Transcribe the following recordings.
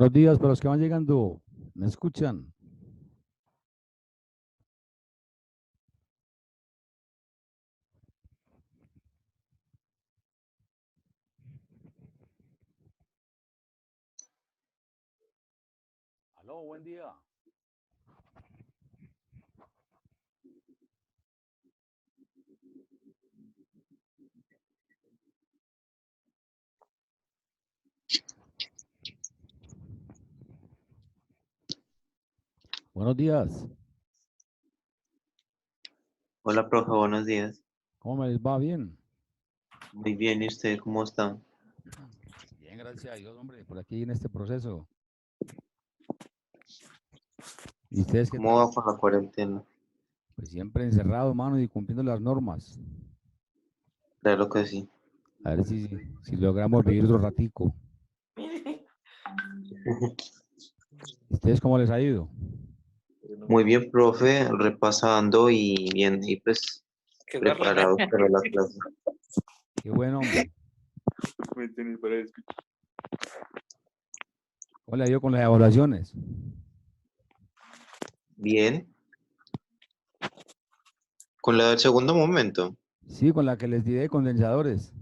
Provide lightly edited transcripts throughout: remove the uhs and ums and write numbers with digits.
Buenos días para los que van llegando. ¿Me escuchan? Aló, buen día. Buenos días. Hola, profe, buenos días. ¿Cómo me les va? Bien. Muy bien, ¿y usted cómo está? Bien, gracias a Dios, hombre, por aquí en este proceso. ¿Y ustedes qué ¿Cómo tal? va con la cuarentena? Pues siempre encerrado, mano, y cumpliendo las normas. Claro que sí. A ver si logramos vivir otro ratico. ¿Y ustedes cómo les ha ido? Muy bien, profe, repasando y bien, y pues preparados para la clase. Qué bueno, hombre. ¿Cómo le ha ido con las evaluaciones? Bien. Con la del segundo momento. Sí, con la que les di de condensadores.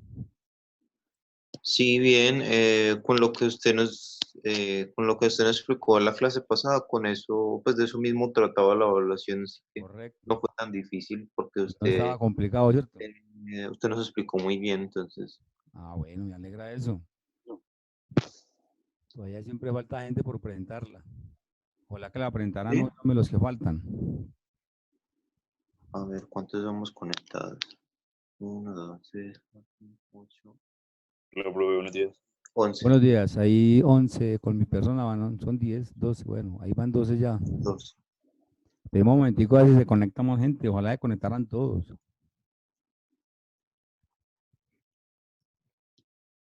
Sí, bien. Con lo que usted nos explicó en la clase pasada, con eso, pues de eso mismo trataba la evaluación, así que Correcto. no fue tan difícil porque No estaba usted, complicado, ¿cierto? usted nos explicó muy bien, entonces. Ah, bueno, me alegra eso. Todavía siempre falta gente por presentarla. Ojalá que la presentaran ¿Sí? no de los que faltan. A ver, ¿cuántos somos conectados? 1, 2, 3, 4, 8, Hola, profe, buenos días. 11, Buenos días, ahí 11 con mi persona, son 10, 12, bueno, ahí van 12 ya. 12. De un momentico a veces se conectamos gente, ojalá se conectaran todos.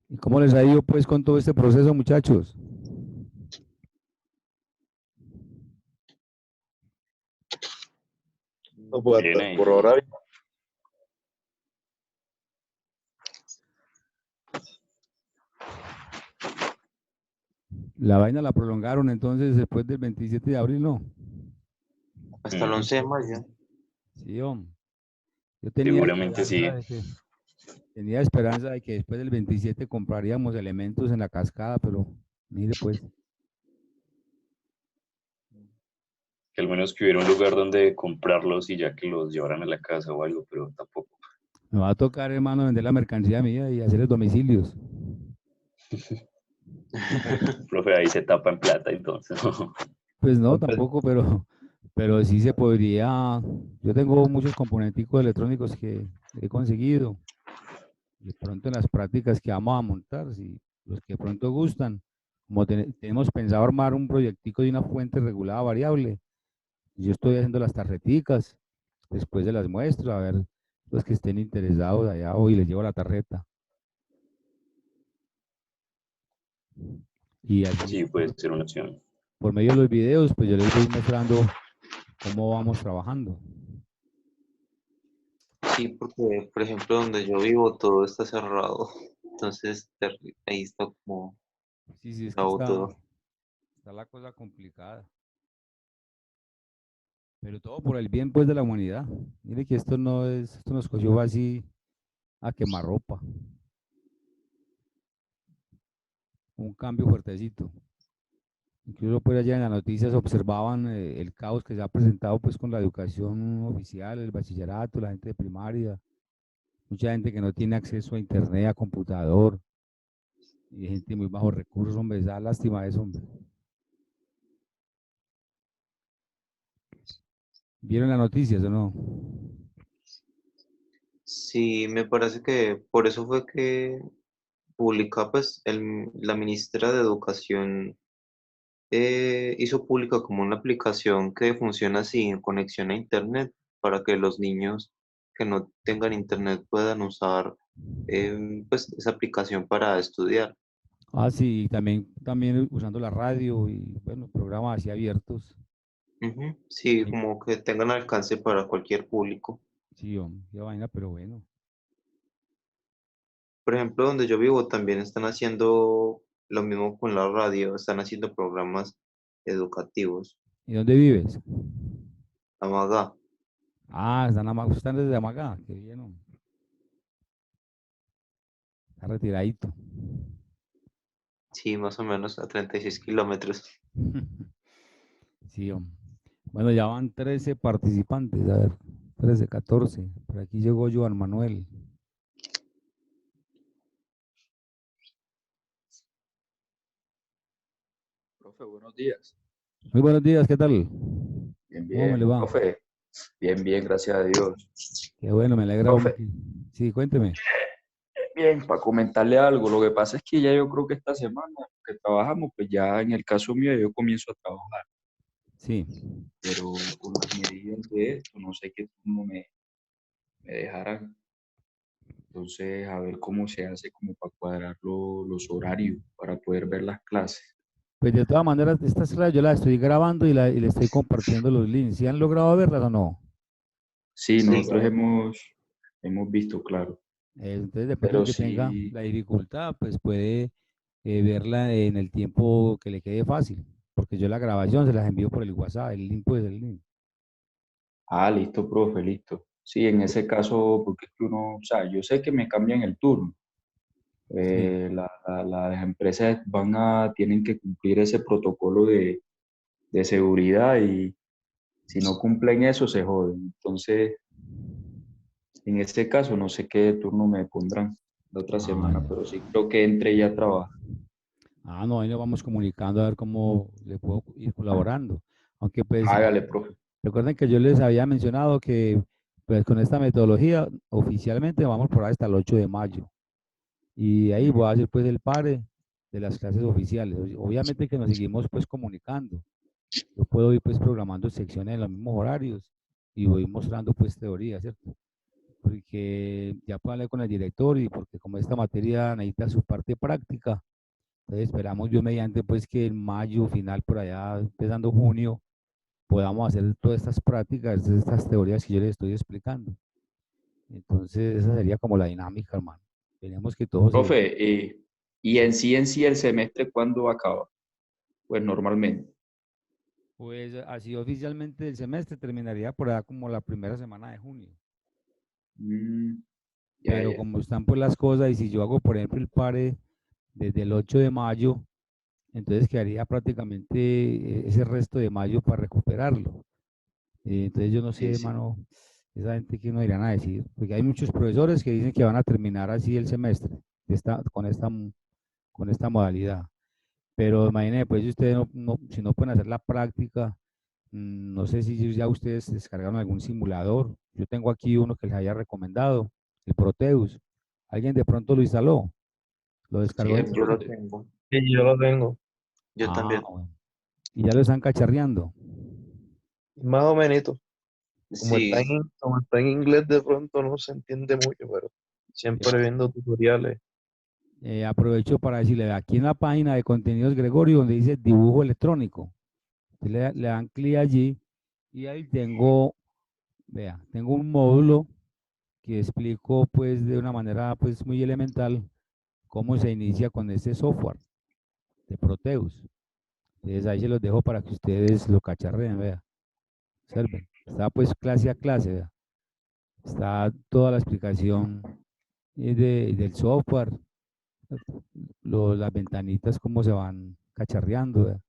¿Y cómo les ha ido pues con todo este proceso, muchachos? No, pues Bien ahí. por ahora bien. La vaina la prolongaron entonces después del 27 de abril, ¿no? Hasta el 11 de mayo. Sí, hombre. Yo tenía Seguramente sí. esperanza de que, tenía esperanza de que después del 27 compraríamos elementos en la cascada, pero mire pues, Que al menos que hubiera un lugar donde comprarlos y ya que los llevaran a la casa o algo, pero tampoco. me va a tocar, hermano, vender la mercancía mía y hacerles domicilios. Profe, ahí se tapa en plata, entonces. Pues no, tampoco, pero sí se podría. Yo tengo muchos componenticos electrónicos que he conseguido. De pronto en las prácticas que vamos a montar, si los que pronto gustan, como tenemos pensado armar un proyectico de una fuente regulada variable, yo estoy haciendo las tarjeticas, después de las muestro, a ver los que estén interesados allá hoy les llevo la tarjeta. Y así, Sí, puede ser una opción. por medio de los videos, pues yo les voy mostrando cómo vamos trabajando. Sí, porque, por ejemplo, donde yo vivo todo está cerrado. Entonces, ahí está como Sí, sí, es que bravo todo. está la cosa complicada. Pero todo por el bien, pues, de la humanidad. Mire que esto nos cogió así a quemarropa. Un cambio fuertecito. Incluso por allá en las noticias observaban el caos que se ha presentado pues con la educación oficial, el bachillerato, la gente de primaria, mucha gente que no tiene acceso a internet, a computador, y gente de muy bajos recursos, hombre, da lástima eso, hombre. ¿Vieron las noticias o no? Sí, me parece que por eso fue que publica, pues, la ministra de Educación hizo pública como una aplicación que funciona sin conexión a Internet para que los niños que no tengan Internet puedan usar pues, esa aplicación para estudiar. Ah, sí, y también usando la radio y, bueno, programas así abiertos. Ujú. Sí, Ahí, como que tengan alcance para cualquier público. sí, hombre, qué vaina, pero bueno. Por ejemplo, donde yo vivo también están haciendo Lo mismo con la radio, están haciendo programas educativos. ¿Y dónde vives? Amagá, Ah, están desde Amagá, qué bien, hombre. Está retiradito. sí, más o menos a 36 kilómetros. Sí, hombre. Bueno, ya van 13 participantes, a ver, 13, 14. Por aquí llegó Joan Manuel. Profe, buenos días. Muy buenos días, ¿qué tal? Bien, ¿Cómo me le bien. va? Profe, bien, bien, gracias a Dios. Qué bueno, me alegra, hombre. Profe, Sí, cuénteme. bien, para comentarle algo, lo que pasa es que ya yo creo que esta semana que trabajamos, pues ya en el caso mío yo comienzo a trabajar, Sí. pero con las medidas de esto, no sé qué turno me dejarán. Entonces, a ver cómo se hace como para cuadrar los horarios, para poder ver las clases. Pues de todas maneras, estas clases yo las estoy grabando y le estoy compartiendo los links. ¿Sí han logrado verlas o no? Sí, Sí, nosotros hemos visto, claro, Entonces, depende del pero que tenga sí. la dificultad, pues puede verla en el tiempo que le quede fácil. Porque yo la grabación se las envío por el WhatsApp, el link pues el link. Ah, listo, profe, listo. Sí, en ese caso, porque es que uno, o sea, yo sé que me cambian el turno. Sí. Las empresas tienen que cumplir ese protocolo de seguridad y si no cumplen eso, se joden. Entonces, en este caso, no sé qué turno me pondrán la otra Ah, semana, pero sí creo que entre ya a trabajar. no, ahí nos vamos comunicando a ver cómo le puedo ir colaborando. Aunque pues Hágale, profe. recuerden que yo les había mencionado que pues con esta metodología oficialmente vamos por ahí hasta el 8 de mayo. Y ahí voy a hacer pues el pare de las clases oficiales. Obviamente que nos seguimos pues comunicando. Yo puedo ir pues programando secciones en los mismos horarios y voy mostrando pues teoría, ¿cierto? Porque ya puedo hablar con el director y porque como esta materia necesita su parte práctica, entonces esperamos yo mediante pues que en mayo, final por allá, empezando junio, podamos hacer todas estas prácticas, estas teorías que yo les estoy explicando. Entonces esa sería como la dinámica, hermano. Tenemos que todo se... Profe, y en sí el semestre, ¿cuándo acaba? Pues normalmente. Pues así oficialmente el semestre terminaría por allá como la primera semana de junio. Mm, ya, Pero ya. como están pues las cosas y si yo hago por ejemplo el pare desde el 8 de mayo, entonces quedaría prácticamente ese resto de mayo para recuperarlo. Entonces yo no sé, Sí, sí. hermano, esa gente que nos irán a decir, porque hay muchos profesores que dicen que van a terminar así el semestre con esta modalidad. Pero imagínense, pues si ustedes si no pueden hacer la práctica, no sé si ya ustedes descargaron algún simulador. Yo tengo aquí uno que les haya recomendado, el Proteus. ¿Alguien de pronto lo instaló? ¿Lo Sí, descargó de el yo lo pronto? profe. tengo. Sí, yo lo tengo. Yo también. Bueno. Y ya lo están cacharreando. Más o menos. Sí, Como está en inglés, de pronto no se entiende mucho, pero siempre viendo tutoriales. Aprovecho para decirle, aquí en la página de contenidos Gregorio, donde dice dibujo electrónico, usted le dan clic allí y ahí tengo, vea, tengo un módulo que explico pues de una manera pues muy elemental cómo se inicia con este software de Proteus. Entonces ahí se los dejo para que ustedes lo cacharreen, vea, observen. Está pues clase a clase, vea. Está toda la explicación del software, las ventanitas cómo se van cacharreando, vea.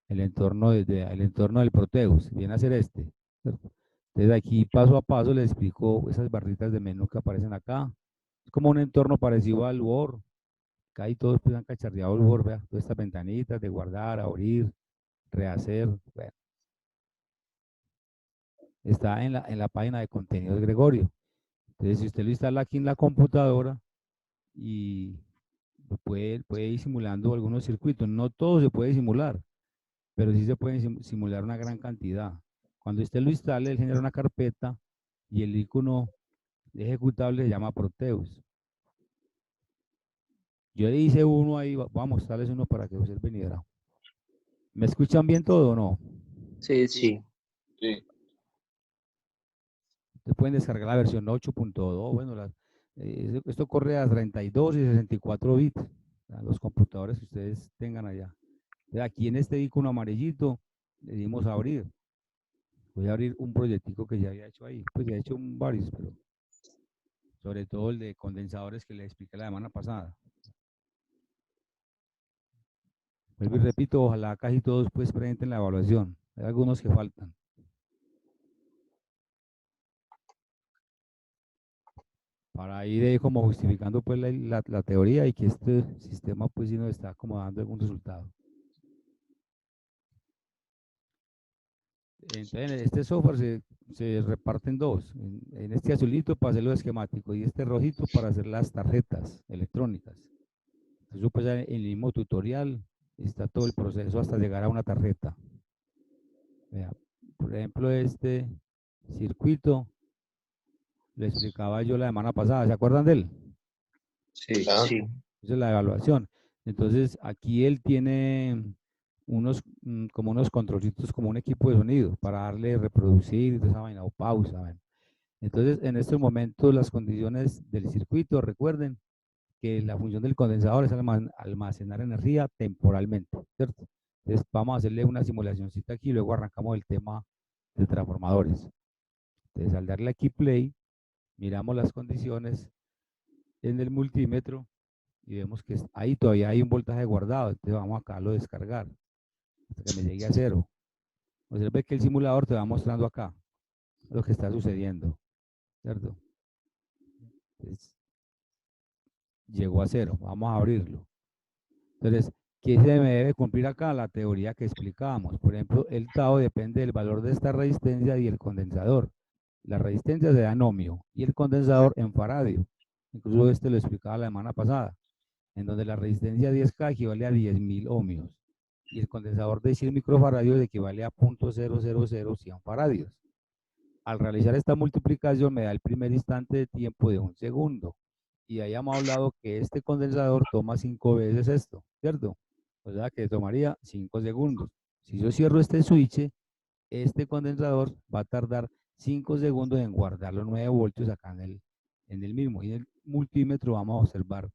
El entorno del Proteus, viene a ser este, ¿cierto? Entonces aquí paso a paso les explico esas barritas de menú que aparecen acá. Es como un entorno parecido al Word. Acá y todos pues han cacharreado el Word, vea, todas estas ventanitas de guardar, abrir, rehacer. Bueno, está en la página de contenidos Gregorio. Entonces, si usted lo instala aquí en la computadora y puede ir simulando algunos circuitos, no todo se puede simular, pero sí se puede simular una gran cantidad. Cuando usted lo instale, él genera una carpeta y el icono ejecutable se llama Proteus. Yo le hice uno ahí, vamos a mostrarles uno para que observen y verán. ¿Me escuchan bien todo o no? Sí, sí. sí. Sí, Ustedes pueden descargar la versión 8.2. Bueno, esto corre a 32 y 64 bits. sea, los computadores que ustedes tengan allá. Entonces, aquí en este icono amarillito le dimos a abrir. Voy a abrir un proyectico que ya había hecho ahí. Pues ya he hecho varios, pero sobre todo el de condensadores que les expliqué la semana pasada. Vuelvo y repito, ojalá casi todos pues presenten la evaluación. Hay algunos que faltan. Para ir como justificando pues la teoría y que este sistema pues sí nos está como dando algún resultado. Entonces, este software se reparte en dos. En este azulito para hacer lo esquemático y este rojito para hacer las tarjetas electrónicas. Entonces, pues en el mismo tutorial está todo el proceso hasta llegar a una tarjeta. Vea, por ejemplo, este circuito le explicaba yo la semana pasada. ¿Se acuerdan de él? Sí, Sí, Esa es la evaluación. Entonces, aquí él tiene como unos controlcitos, como un equipo de sonido para darle reproducir y toda esa vaina, o pausa. Bueno. Entonces, en estos momentos, las condiciones del circuito, recuerden que la función del condensador es almacenar energía temporalmente, ¿cierto? Entonces, vamos a hacerle una simulacióncita aquí y luego arrancamos el tema de transformadores. Entonces, al darle aquí play, miramos las condiciones en el multímetro y vemos que ahí todavía hay un voltaje guardado. Entonces, vamos acá a lo descargar hasta que me llegue a cero. Observe que el simulador te va mostrando acá lo que está sucediendo, ¿cierto? Entonces, llegó a cero, vamos a abrirlo. Entonces, ¿qué se me debe cumplir acá? La teoría que explicábamos. Por ejemplo, el tau depende del valor de esta resistencia y el condensador. La resistencia se da en ohmio y el condensador en faradio. Incluso este lo explicaba la semana pasada, en donde la resistencia 10K equivale a 10.000 ohmios y el condensador de 100 microfaradios equivale a 0.000 faradios. Al realizar esta multiplicación me da el primer instante de tiempo de 1 segundo. Y ahí hemos hablado que este condensador toma 5 veces esto, ¿cierto? O sea que tomaría 5 segundos. Si yo cierro este switch, este condensador va a tardar 5 segundos en guardar los 9 voltios acá en el mismo. Y en el multímetro vamos a observar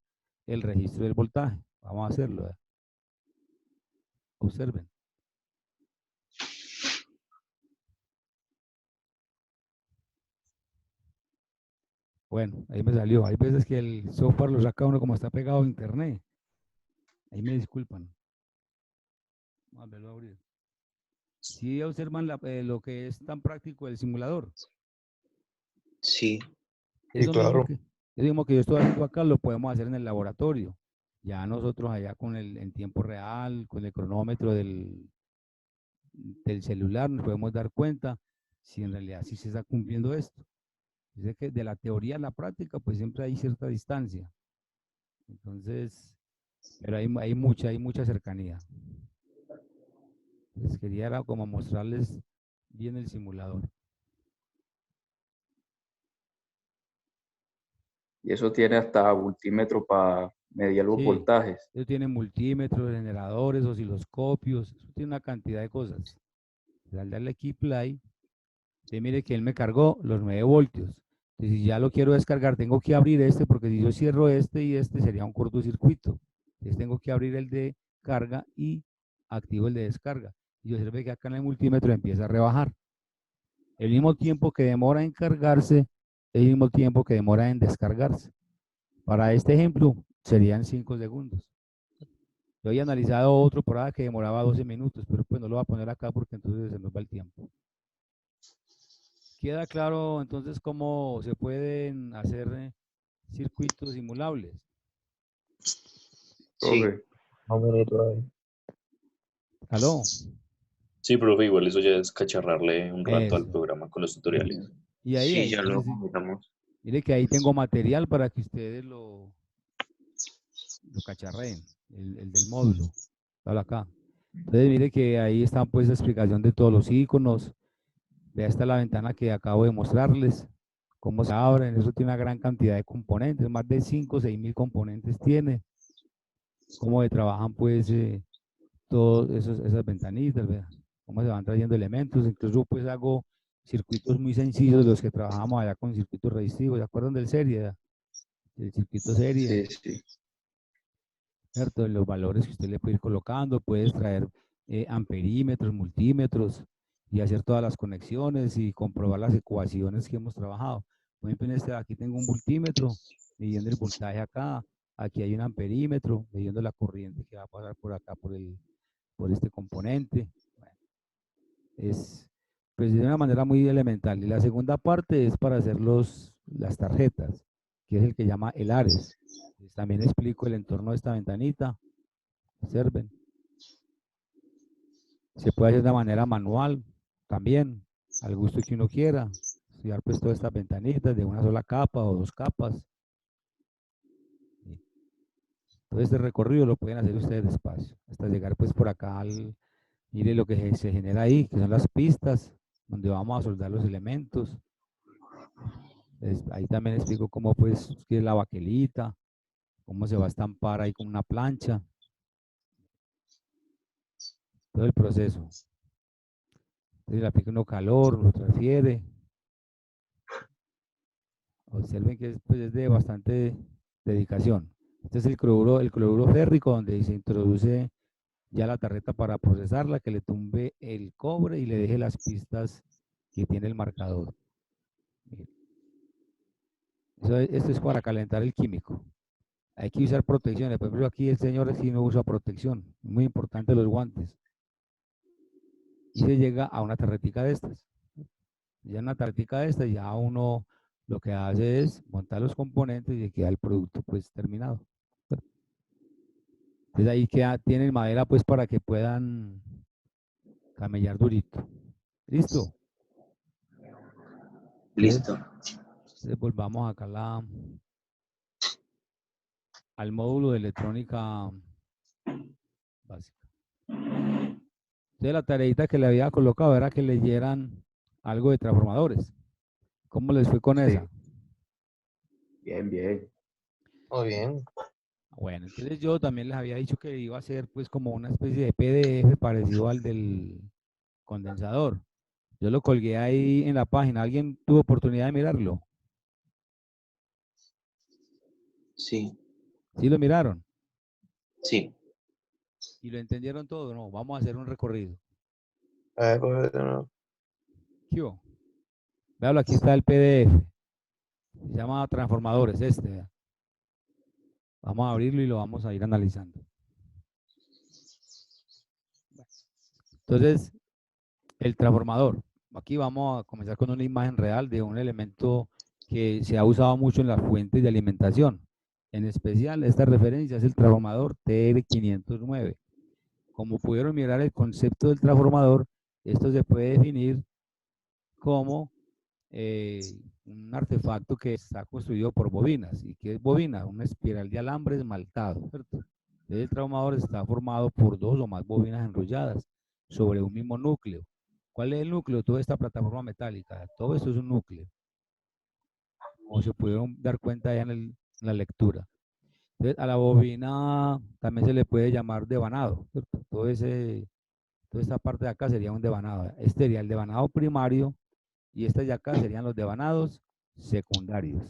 el registro del voltaje. Vamos a hacerlo. Observen. Bueno, ahí me salió. Hay veces que el software lo saca uno como está pegado a internet. Ahí me disculpan. Vamos a verlo a abrir. ¿Sí observan lo que es tan práctico del simulador? sí, Eso claro. mismo que yo estoy haciendo acá lo podemos hacer en el laboratorio. Ya nosotros allá en tiempo real, con el cronómetro del celular, nos podemos dar cuenta si en realidad sí se está cumpliendo esto. Dice que de la teoría a la práctica, pues siempre hay cierta distancia. Entonces, pero hay mucha cercanía. Les quería como mostrarles bien el simulador. y eso tiene hasta multímetro para medir los Sí, voltajes. eso tiene multímetros, generadores, osciloscopios, eso tiene una cantidad de cosas. Al darle aquí play, usted mire que él me cargó los 9 voltios. Entonces, si ya lo quiero descargar, tengo que abrir este, porque si yo cierro este y este sería un cortocircuito. Entonces tengo que abrir el de carga y activo el de descarga. Y observe que acá en el multímetro empieza a rebajar. El mismo tiempo que demora en cargarse, el mismo tiempo que demora en descargarse. Para este ejemplo, serían 5 segundos. Yo había analizado otro por ahí que demoraba 12 minutos, pero pues no lo voy a poner acá porque entonces se nos va el tiempo. Queda claro entonces cómo se pueden hacer circuitos simulables. sí, Profe, Vamos otra vez. ¿Aló? Sí, profe, igual eso ya es cacharrarle un rato al Eso. programa con los tutoriales. Y sí, ya lo sí. miramos. Mire que ahí tengo material para que ustedes lo cacharreen, el del módulo. Habla acá. Entonces mire que ahí está pues la explicación de todos los iconos. Vea, esta es la ventana que acabo de mostrarles, cómo se abren. Eso tiene una gran cantidad de componentes, más de 5 o 6 mil componentes tiene. Cómo se trabajan pues todas esas ventanitas, ¿verdad? Cómo se van trayendo elementos. Incluso pues hago circuitos muy sencillos, los que trabajamos allá con circuitos resistivos. ¿Se acuerdan del serie? ¿Verdad? El circuito serie. sí, sí. ¿cierto? Los valores que usted le puede ir colocando, puede extraer amperímetros, multímetros y hacer todas las conexiones y comprobar las ecuaciones que hemos trabajado. Por ejemplo, aquí tengo un multímetro midiendo el voltaje acá, aquí hay un amperímetro midiendo la corriente que va a pasar por acá por este componente. Bueno, es pues de una manera muy elemental. Y la segunda parte es para hacer las tarjetas, que es el que llama el Ares. También explico el entorno de esta ventanita. Observen. Se puede hacer de manera manual también, al gusto que uno quiera. Estudiar pues todas estas ventanitas de una sola capa o dos capas. Todo este recorrido lo pueden hacer ustedes despacio, hasta llegar pues por acá mire lo que se genera ahí, que son las pistas, donde vamos a soldar los elementos. Ahí también explico cómo pues, qué es la baquelita, cómo se va a estampar ahí con una plancha. Todo el proceso. Entonces le aplica uno calor, lo transfiere. Observen que pues, es de bastante dedicación. Este es el cloruro férrico, donde se introduce ya la tarjeta para procesarla, que le tumbe el cobre y le deje las pistas que tiene el marcador. Esto es para calentar el químico. Hay que usar protecciones. Por ejemplo, aquí el señor sí no usa protección. Muy importante los guantes. Y se llega a una tarjetica de estas. Ya una tarjetica de estas, ya uno lo que hace es montar los componentes y queda el producto pues terminado. Entonces ahí tienen madera pues para que puedan camellar durito. ¿Listo? Listo. Entonces volvamos acá al módulo de electrónica básica. Entonces la tareita que le había colocado era que leyeran algo de transformadores. ¿Cómo les fue con esa? Bien, bien. Muy bien. Bueno, entonces yo también les había dicho que iba a ser pues como una especie de PDF parecido al del condensador. Yo lo colgué ahí en la página. ¿Alguien tuvo oportunidad de mirarlo? Sí, ¿Sí lo miraron? sí. ¿Y lo entendieron todo? No, vamos a hacer un recorrido. A ver, pues, no. ¿Qué hubo? Véalo, aquí está el PDF. Se llama transformadores este. Vea. Vamos a abrirlo y lo vamos a ir analizando. Entonces, el transformador. Aquí vamos a comenzar con una imagen real de un elemento que se ha usado mucho en las fuentes de alimentación. En especial, esta referencia es el transformador TR509. Como pudieron mirar el concepto del transformador, esto se puede definir como un artefacto que está construido por bobinas. ¿Y qué es bobina? Una espiral de alambre esmaltado, ¿cierto? El transformador está formado por dos o más bobinas enrolladas sobre un mismo núcleo. ¿Cuál es el núcleo? Toda esta plataforma metálica. Todo esto es un núcleo. Como se pudieron dar cuenta ya en la lectura. Entonces, a la bobina también se le puede llamar devanado, ¿cierto? Toda esta parte de acá sería un devanado. Este sería el devanado primario y estas de acá serían los devanados secundarios.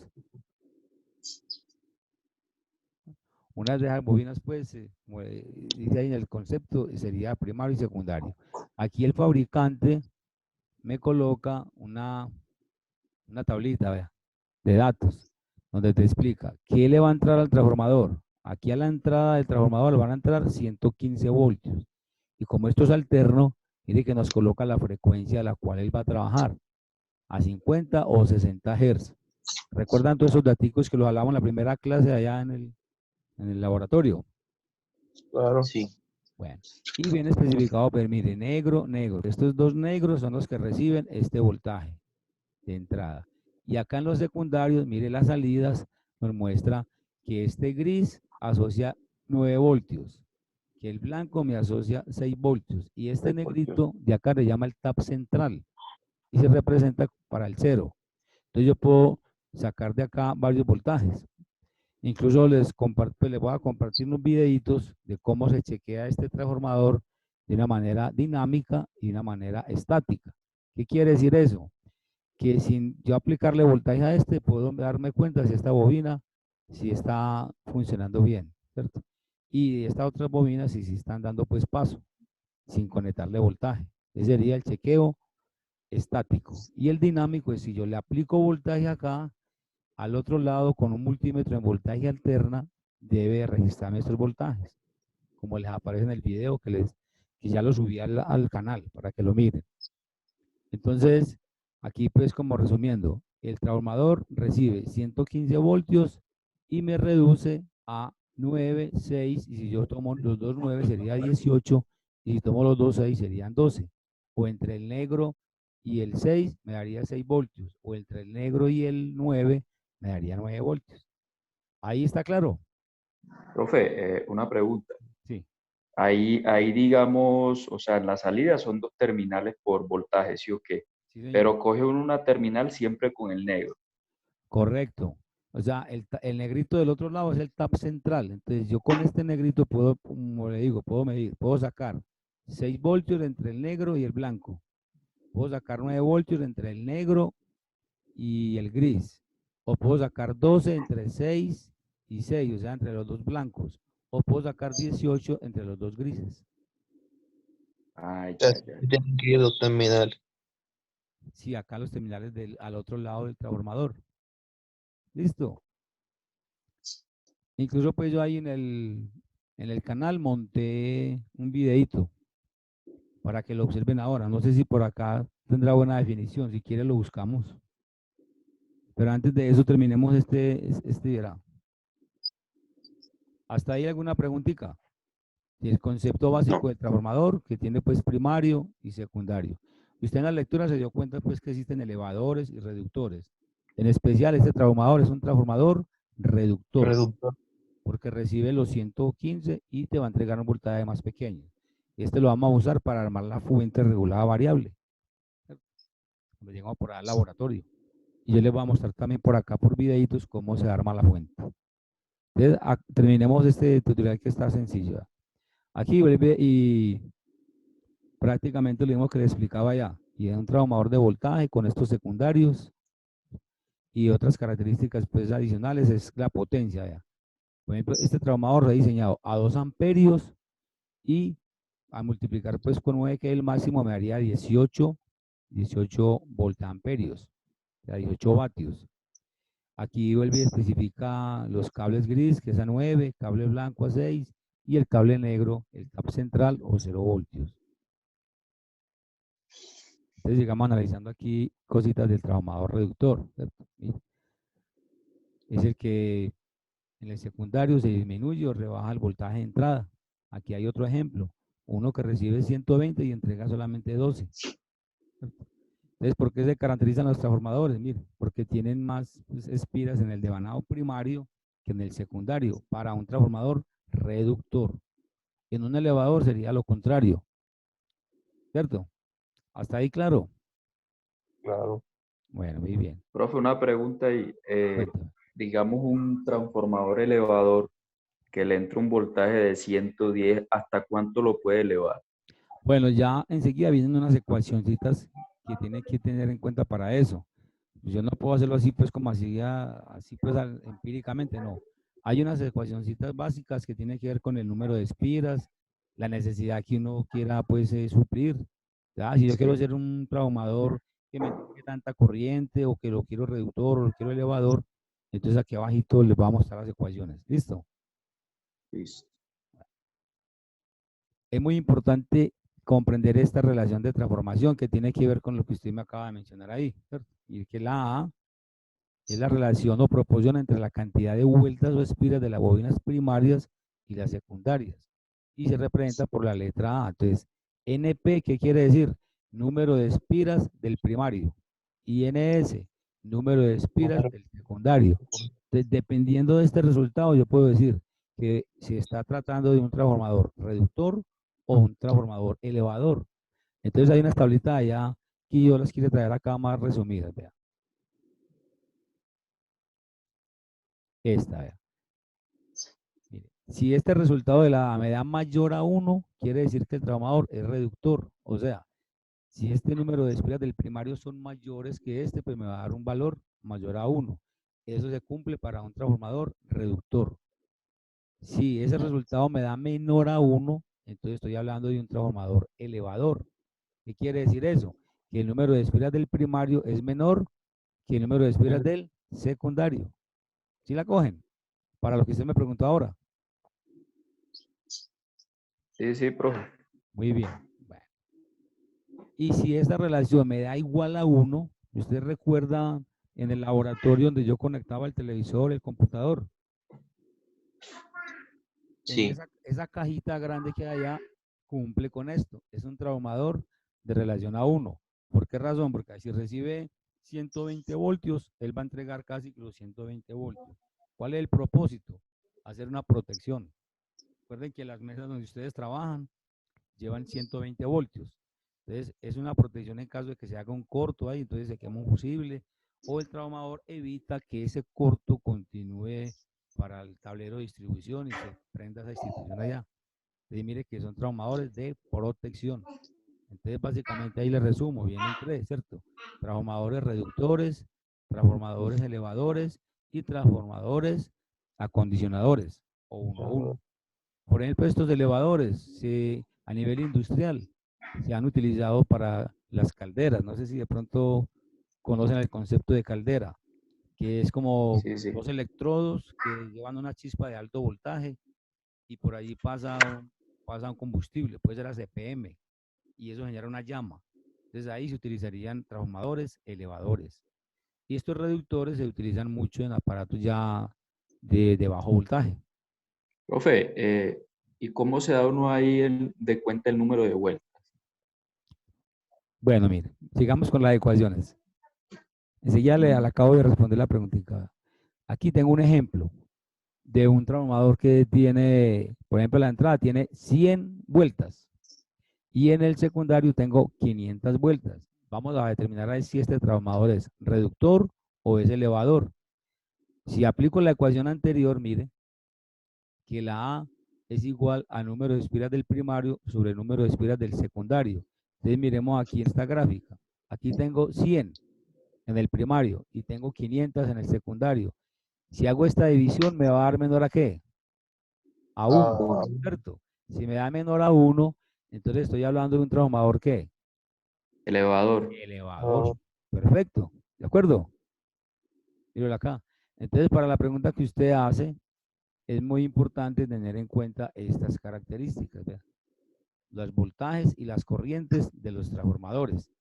Una de esas bobinas, pues, como dice ahí en el concepto, sería primario y secundario. Aquí el fabricante me coloca una tablita, vea, de datos, donde te explica qué le va a entrar al transformador. Aquí a la entrada del transformador le van a entrar 115 voltios. Y como esto es alterno, mire que nos coloca la frecuencia a la cual él va a trabajar, a 50 o 60 Hz. ¿Recuerdan todos esos datos que los hablamos en la primera clase allá en el laboratorio? Claro. Sí. Bueno, y viene especificado, pero mire, negro, negro. Estos dos negros son los que reciben este voltaje de entrada. Y acá en los secundarios, mire las salidas, nos muestra que este gris asocia 9 voltios, que el blanco me asocia 6 voltios, y este negrito de acá le llama el tap central, y se representa para el 0. Entonces yo puedo sacar de acá varios voltajes. Incluso les voy a compartir unos videitos de cómo se chequea este transformador de una manera dinámica y de una manera estática. ¿Qué quiere decir eso? Que sin yo aplicarle voltaje a este, puedo darme cuenta si esta bobina si está funcionando bien, ¿cierto? Y estas otras bobinas sí están dando pues paso, sin conectarle voltaje. Ese sería el chequeo estático. Y el dinámico es si yo le aplico voltaje acá, al otro lado con un multímetro en voltaje alterna, debe registrarme estos voltajes, como les aparece en el video que ya lo subí al canal para que lo miren. Entonces, aquí pues como resumiendo, el transformador recibe 115 voltios y me reduce a 9, 6, y si yo tomo los dos 9 sería 18, y si tomo los dos 6 serían 12. O entre el negro y el 6 me daría 6 voltios, o entre el negro y el 9 me daría 9 voltios. Ahí está claro. Profe, una pregunta. Sí, Ahí digamos, o sea, en la salida son dos terminales por voltaje, ¿sí o qué? sí, señor. Pero coge uno una terminal siempre con el negro. Correcto. O sea, el negrito del otro lado es el tap central. Entonces, yo con este negrito puedo, como le digo, puedo medir, puedo sacar 6 voltios entre el negro y el blanco. Puedo sacar 9 voltios entre el negro y el gris. O puedo sacar 12 entre 6 y 6, o sea, entre los dos blancos. O puedo sacar 18 entre los dos grises. Ay, sea, ya, ya. tienen que ir los terminales. Sí, acá los terminales al otro lado del transformador. Listo. Incluso pues yo ahí en el canal monté un videito para que lo observen ahora. No sé si por acá tendrá buena definición. Si quiere lo buscamos. Pero antes de eso terminemos este video. ¿Hasta ahí alguna preguntita? El concepto básico del transformador, que tiene pues primario y secundario. Y usted en la lectura se dio cuenta pues que existen elevadores y reductores. En especial este transformador es un transformador reductor, Reductor. porque recibe los 115 y te va a entregar un voltaje más pequeño. Este lo vamos a usar para armar la fuente regulada variable, cuando llegamos por al laboratorio. Y yo les voy a mostrar también por acá por videitos cómo se arma la fuente. Entonces, terminemos este tutorial que está sencillo. Aquí vuelve y prácticamente lo mismo que le explicaba ya. Y es un transformador de voltaje con estos secundarios y otras características pues adicionales es la potencia ya. Por ejemplo, este transformador fue diseñado a 2 amperios y a multiplicar pues con 9 que es el máximo me daría 18 voltamperios, o sea 18 vatios. Aquí vuelve y especifica los cables gris, que es a 9, cable blanco a 6 y el cable negro, el tap central o 0 voltios. Entonces llegamos analizando aquí cositas del transformador reductor, ¿cierto? Es el que en el secundario se disminuye o rebaja el voltaje de entrada. Aquí hay otro ejemplo, uno que recibe 120 y entrega solamente 12. Entonces, ¿por qué se caracterizan los transformadores? Mire, porque tienen más pues, espiras en el devanado primario que en el secundario para un transformador reductor. En un elevador sería lo contrario, ¿cierto? ¿Hasta ahí claro? Claro. Bueno, muy bien. Profe, una pregunta ahí. Cuéntame. Digamos un transformador elevador que le entra un voltaje de 110, ¿hasta cuánto lo puede elevar? Bueno, ya enseguida vienen unas ecuacioncitas que tiene que tener en cuenta para eso. Yo no puedo hacerlo así, pues como así pues empíricamente, no. Hay unas ecuacioncitas básicas que tienen que ver con el número de espiras, la necesidad que uno quiera pues suplir. ¿Ya? Si yo quiero hacer un transformador que me entregue tanta corriente o que lo quiero reductor o lo quiero elevador, entonces aquí abajito les voy a mostrar las ecuaciones. ¿Listo? Listo. Es muy importante comprender esta relación de transformación que tiene que ver con lo que usted me acaba de mencionar ahí, ¿cierto? Y que la A es la relación o proporción entre la cantidad de vueltas o espiras de las bobinas primarias y las secundarias. Y se representa por la letra A. Entonces, NP, ¿qué quiere decir? Número de espiras del primario. Y NS, número de espiras del secundario. Entonces, dependiendo de este resultado, yo puedo decir que se está tratando de un transformador reductor o un transformador elevador. Entonces, hay unas tablitas allá que yo las quiero traer acá más resumidas. Vean. Esta, vea. Mire, si este resultado de la me da mayor a 1, quiere decir que el transformador es reductor. O sea, si este número de espiras del primario son mayores que este, pues me va a dar un valor mayor a 1. Eso se cumple para un transformador reductor. Si ese resultado me da menor a 1, entonces estoy hablando de un transformador elevador. ¿Qué quiere decir eso? Que el número de espiras del primario es menor que el número de espiras del secundario. ¿Sí la cogen? Para lo que usted me preguntó ahora. Sí, sí, profe. Muy bien. Bueno. Y si esta relación me da igual a 1, usted recuerda en el laboratorio donde yo conectaba el televisor, el computador. En Sí, esa cajita grande que hay allá cumple con esto. Es un transformador de relación a 1. ¿Por qué razón? Porque si recibe 120 voltios, él va a entregar casi los 120 voltios. ¿Cuál es el propósito? Hacer una protección. Recuerden que las mesas donde ustedes trabajan llevan 120 voltios. Entonces, es una protección en caso de que se haga un corto ahí, entonces se quema un fusible, o el transformador evita que ese corto continúe para el tablero de distribución y se prenda esa institución allá. Entonces, mire que son transformadores de protección. Entonces, básicamente ahí les resumo, vienen tres, ¿cierto? Transformadores reductores, transformadores elevadores y transformadores acondicionadores, o 1-1. Por ejemplo, estos elevadores a nivel industrial se han utilizado para las calderas. No sé si de pronto conocen el concepto de caldera, que es como Sí, sí. dos electrodos que llevan una chispa de alto voltaje y por allí pasa un combustible, puede ser a CPM, y eso genera una llama. Entonces ahí se utilizarían transformadores elevadores. Y estos reductores se utilizan mucho en aparatos ya de bajo voltaje. Profe, ¿y cómo se da uno ahí de cuenta el número de vueltas? Bueno, mire, sigamos con las ecuaciones. Enseguida le acabo de responder la preguntita. Aquí tengo un ejemplo de un transformador que tiene, por ejemplo, la entrada tiene 100 vueltas y en el secundario tengo 500 vueltas. Vamos a determinar ahí si este transformador es reductor o es elevador. Si aplico la ecuación anterior, mire que la A es igual al número de espiras del primario sobre el número de espiras del secundario. Entonces miremos aquí en esta gráfica. Aquí tengo 100 en el primario y tengo 500 en el secundario. Si hago esta división, me va a dar menor a ¿qué? A 1, ¿cierto? Si me da menor a 1, entonces estoy hablando de un transformador ¿qué? Elevador. Elevador. Perfecto. ¿De acuerdo? Míralo acá. Entonces, para la pregunta que usted hace, es muy importante tener en cuenta estas características, ¿verdad? Los voltajes y las corrientes de los transformadores.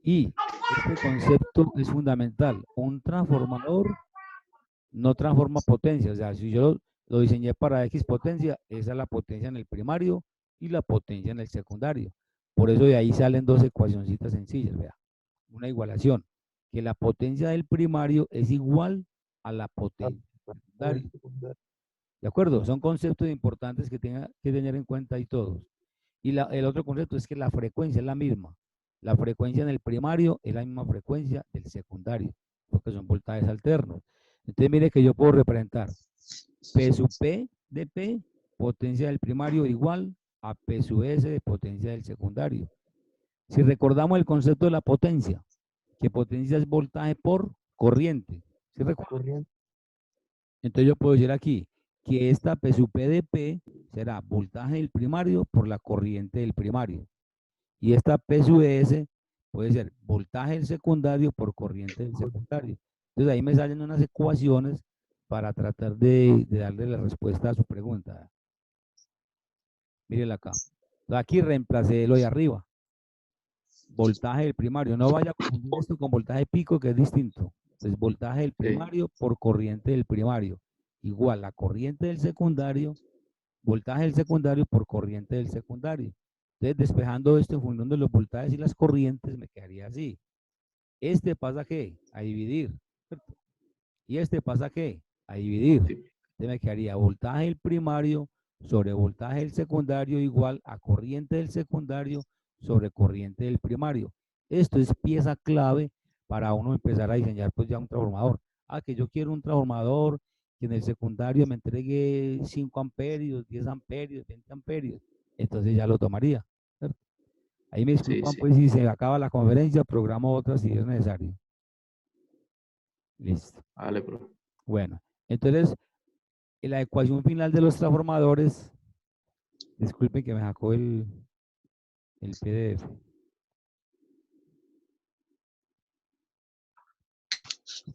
Y este concepto es fundamental. Un transformador no transforma potencia. O sea, si yo lo diseñé para X potencia, esa es la potencia en el primario y la potencia en el secundario. Por eso de ahí salen dos ecuacioncitas sencillas, vea. Una igualación, que la potencia del primario es igual a la potencia del secundario. ¿De acuerdo? Son conceptos importantes que tenga que tener en cuenta ahí todos. Y el otro concepto es que la frecuencia es la misma. La frecuencia en el primario es la misma frecuencia del secundario, porque son voltajes alternos. Entonces, mire que yo puedo representar P sub P de P, potencia del primario igual a P sub S de potencia del secundario. Si recordamos el concepto de la potencia, que potencia es voltaje por corriente. ¿Sí recuerdan? Entonces yo puedo decir aquí que esta P sub P de P será voltaje del primario por la corriente del primario. Y esta P sub S puede ser voltaje del secundario por corriente del secundario. Entonces ahí me salen unas ecuaciones para tratar de darle la respuesta a su pregunta. Mírenla acá. Entonces aquí reemplacé lo de arriba. Voltaje del primario. No vaya a confundir esto con voltaje pico, que es distinto. Entonces, voltaje del primario por corriente del primario. Igual la corriente del secundario, voltaje del secundario por corriente del secundario. Entonces, despejando esto en función de los voltajes y las corrientes, me quedaría así. Este pasa ¿qué? A dividir, ¿cierto? Y este pasa ¿qué? A dividir. Entonces me quedaría voltaje del primario sobre voltaje del secundario igual a corriente del secundario sobre corriente del primario. Esto es pieza clave para uno empezar a diseñar pues ya un transformador. Ah, que yo quiero un transformador que en el secundario me entregue 5 amperios, 10 amperios, 20 amperios. Entonces ya lo tomaría, ¿cierto? Ahí me disculpan pues si se acaba la conferencia, programo otra si es necesario. Listo. Vale, bro. Bueno, entonces Y la ecuación final de los transformadores, disculpen que me sacó el PDF.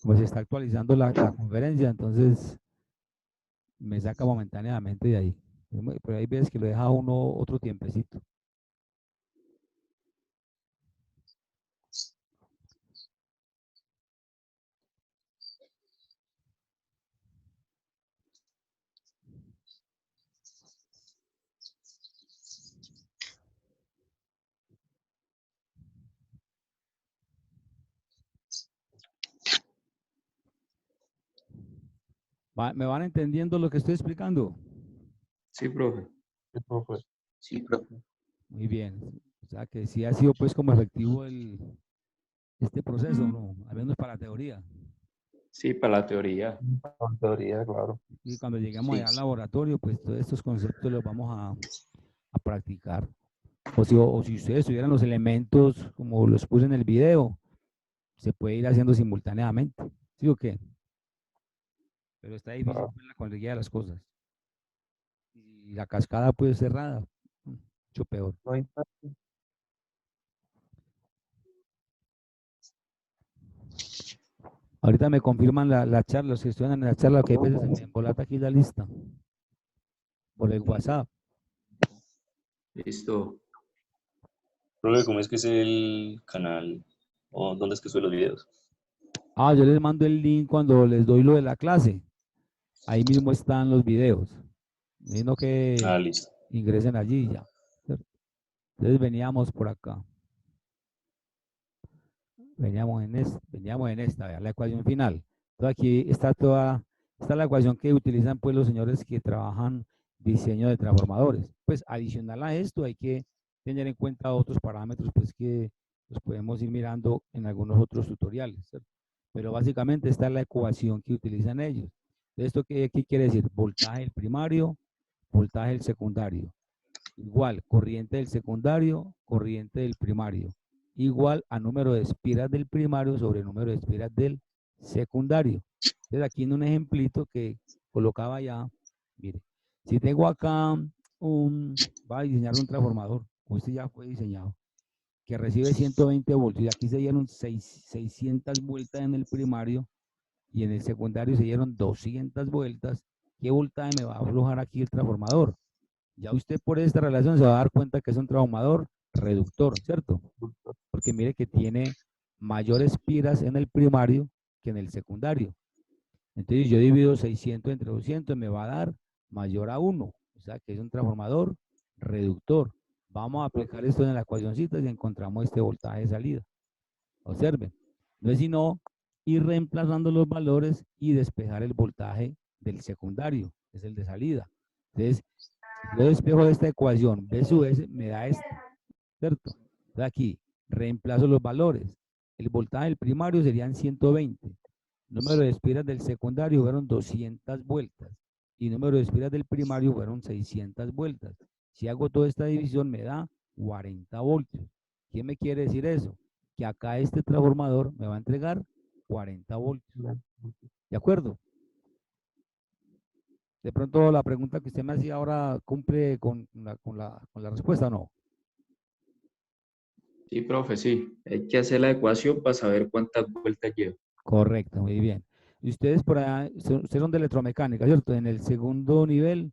Como se está actualizando la conferencia, entonces me saca momentáneamente de ahí. Pero ahí ves que lo deja uno otro tiempecito. ¿Me van entendiendo lo que estoy explicando? Sí, profe. Sí, profe. Sí, profe. Muy bien. O sea que sí ha sido pues como efectivo este proceso, ¿no? Al menos para la teoría. Sí, para la teoría. En teoría, claro. Y cuando lleguemos Sí. allá al laboratorio, pues todos estos conceptos los vamos a practicar. O si ustedes tuvieran los elementos como los puse en el video, se puede ir haciendo simultáneamente. ¿Sí o qué? Pero está difícil Claro. pues, la cuadrilla de las cosas. Y la cascada puede ser cerrada. Mucho peor. No hay Ahorita me confirman la charla, los que estudian en la charla, que hay veces se me embolata aquí la lista por el WhatsApp. Listo. Profe, ¿cómo es que es el canal? ¿O dónde es que suben los videos? Ah, yo les mando el link cuando les doy lo de la clase. Ahí mismo están los videos. Sino que Ah, listo. ingresen allí ya. ¿Cierto? Entonces veníamos por acá. Veníamos en esta, vea, la ecuación final. Entonces aquí está está la ecuación que utilizan pues los señores que trabajan diseño de transformadores. Pues adicional a esto hay que tener en cuenta otros parámetros pues que los podemos ir mirando en algunos otros tutoriales, ¿cierto? Pero básicamente esta es la ecuación que utilizan ellos. ¿Esto qué quiere decir? Voltaje del primario, voltaje del secundario. Igual, corriente del secundario, corriente del primario. Igual a número de espiras del primario sobre número de espiras del secundario. Entonces aquí en un ejemplito que colocaba ya, mire, si tengo acá va a diseñar un transformador, este ya fue diseñado, que recibe 120 voltios y aquí se dieron 600 vueltas en el primario y en el secundario se dieron 200 vueltas. ¿Qué voltaje me va a aflojar aquí el transformador? Ya usted por esta relación se va a dar cuenta que es un transformador reductor, ¿cierto? Porque mire que tiene mayores piras en el primario que en el secundario. Entonces yo divido 600 entre 200, me va a dar mayor a 1. O sea que es un transformador reductor. Vamos a aplicar esto en la ecuacióncita y encontramos este voltaje de salida. Observen. No es sino ir reemplazando los valores y despejar el voltaje del secundario, que es el de salida. Entonces, yo despejo de esta ecuación, B sub S me da esto, ¿cierto? Entonces aquí reemplazo los valores. El voltaje del primario serían 120. Número de espiras del secundario fueron 200 vueltas. Y número de espiras del primario fueron 600 vueltas. Si hago toda esta división me da 40 voltios. ¿Qué me quiere decir eso? Que acá este transformador me va a entregar 40 voltios. ¿De acuerdo? De pronto la pregunta que usted me hacía ahora cumple con la respuesta, ¿o no? Sí, profe, sí. Hay que hacer la ecuación para saber cuántas vueltas lleva. Correcto, muy bien. Y ustedes por allá, ustedes son de electromecánica, ¿cierto? En el segundo nivel,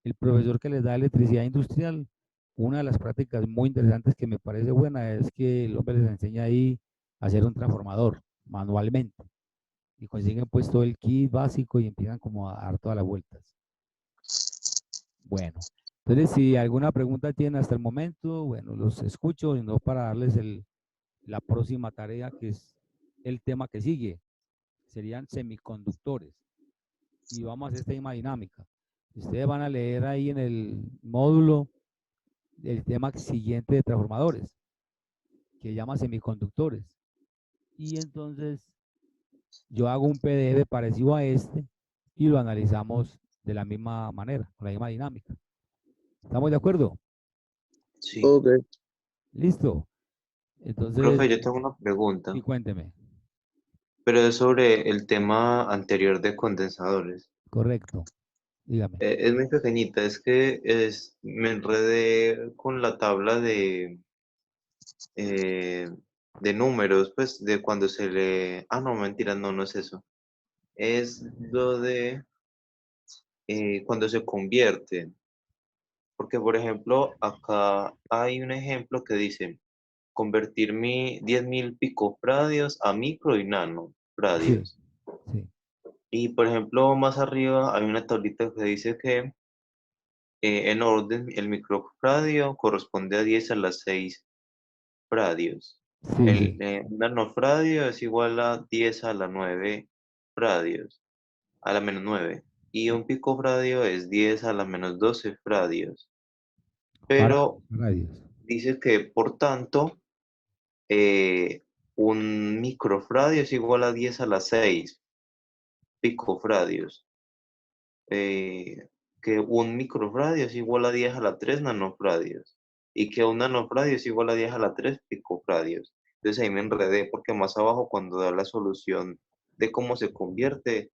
el profesor que les da electricidad industrial, una de las prácticas muy interesantes que me parece buena es que el hombre les enseña ahí a hacer un transformador manualmente. Y consiguen pues todo el kit básico y empiezan como a dar todas las vueltas. Bueno, entonces si alguna pregunta tienen hasta el momento, bueno, los escucho y no para darles la próxima tarea que es el tema que sigue. Serían semiconductores. Y vamos a hacer esta misma dinámica. Ustedes van a leer ahí en el módulo el tema siguiente de transformadores, que llama semiconductores. Y entonces yo hago un PDF parecido a este y lo analizamos de la misma manera, con la misma dinámica. ¿Estamos de acuerdo? Sí. Ok. Listo. Entonces, Profe, yo tengo una y pregunta, cuénteme. pero es sobre el tema anterior de condensadores. Correcto. Dígame. Es muy pequeñita, es que me enredé con la tabla eh, de números, pues de cuando se le... Ah, no, mentira, no, no es eso. Es lo de cuando se convierte. Porque, por ejemplo, acá hay un ejemplo que dice convertir 10.000 picofradios a micro y nano Sí, fradios. sí. Y, por ejemplo, más arriba hay una tablita que dice que en orden el microfradio corresponde a 10 a la 6 fradios. Sí, El sí. nanofradio es igual a 10 a la 9 fradios, a la menos 9. Y un picofradio es 10 a la menos 12 fradios. Pero Radios. dice que, por tanto, eh, un microfradio es igual a 10 a la 6 picofradios. Que un microfradio es igual a 10 a la 3 nanofradios. Y que un nanofradio es igual a 10 a la 3 picofradios. Entonces ahí me enredé porque más abajo cuando da la solución de cómo se convierte,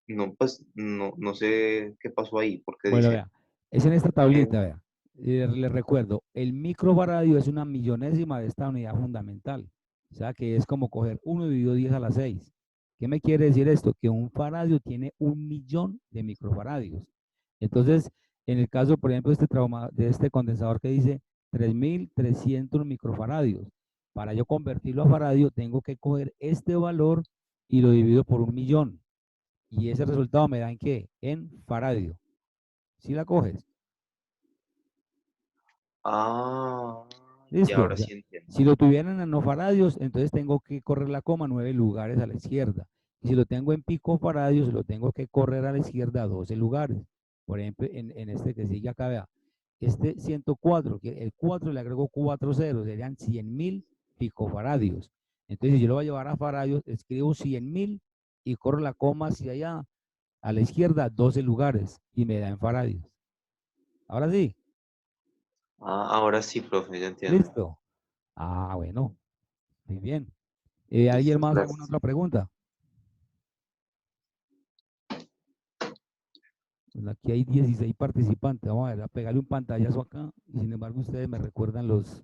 no, pues no sé qué pasó ahí, porque Bueno, dice, vea, es en esta tablita, en- vea. Le recuerdo, el microfaradio es una millonésima de esta unidad fundamental. O sea que es como coger 1 dividido 10 a la 6. ¿Qué me quiere decir esto? Que un faradio tiene 1.000.000 de microfaradios. Entonces, en el caso, por ejemplo, de este condensador que dice 3.300 microfaradios, para yo convertirlo a faradio, tengo que coger este valor y lo divido por 1.000.000. Y ese resultado me da en qué? En faradio. ¿Sí la coges? ah, ya Listo. O ahora sea, sí entiendo. si lo tuvieran en nanofaradios, entonces tengo que correr la coma 9 lugares a la izquierda. Y si lo tengo en picofaradios, lo tengo que correr a la izquierda 12 lugares. Por ejemplo, en este que sigue acá, vea, este 104, que el 4 le agrego 4 ceros, serían 100.000 picofaradios. Entonces, si yo lo voy a llevar a faradios, escribo 100.000 y corro la coma hacia allá, a la izquierda, 12 lugares, y me da en faradios. Ahora sí, Ahora sí, profe, ya entiendo. listo. Ah, bueno, muy bien. ¿Alguien Listo, más? ¿Alguna gracias. otra pregunta? Pues aquí hay 16 participantes. Vamos a ver, a pegarle un pantallazo acá. Y sin embargo, ustedes me recuerdan los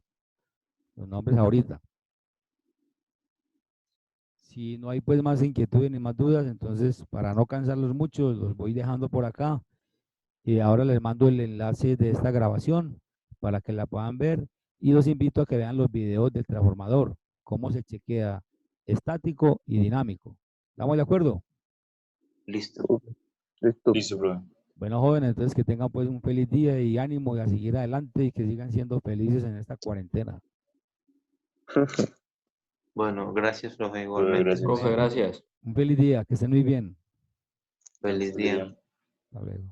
nombres ahorita. Si no hay pues más inquietudes ni más dudas, entonces para no cansarlos mucho, los voy dejando por acá. Y ahora les mando el enlace de esta grabación para que la puedan ver. Y los invito a que vean los videos del transformador, cómo se chequea estático y dinámico. ¿Estamos de acuerdo? Listo. Listo. Listo, profe. Bueno, jóvenes, entonces que tengan pues un feliz día y ánimo y a seguir adelante y que sigan siendo felices en esta cuarentena. Bueno, gracias, profe, Profe, igualmente. gracias. Profe, gracias. Un feliz día, que estén muy bien. Feliz Feliz día. día. Hasta luego.